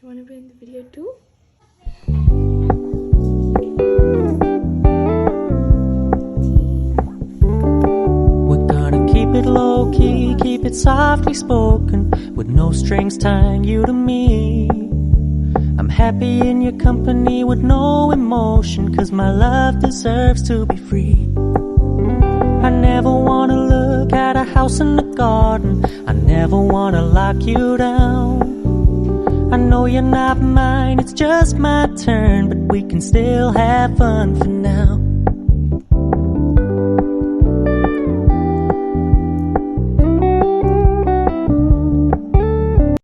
You want to be in the video too? We're gonna keep it low-key, keep it softly spoken, with no strings tying you to me. I'm happy in your company with no emotion, 'cause my love deserves to be free. I never wanna look at a house in the garden, I never wanna lock you down. I know you're not mine, it's just my turn, but we can still have fun for now.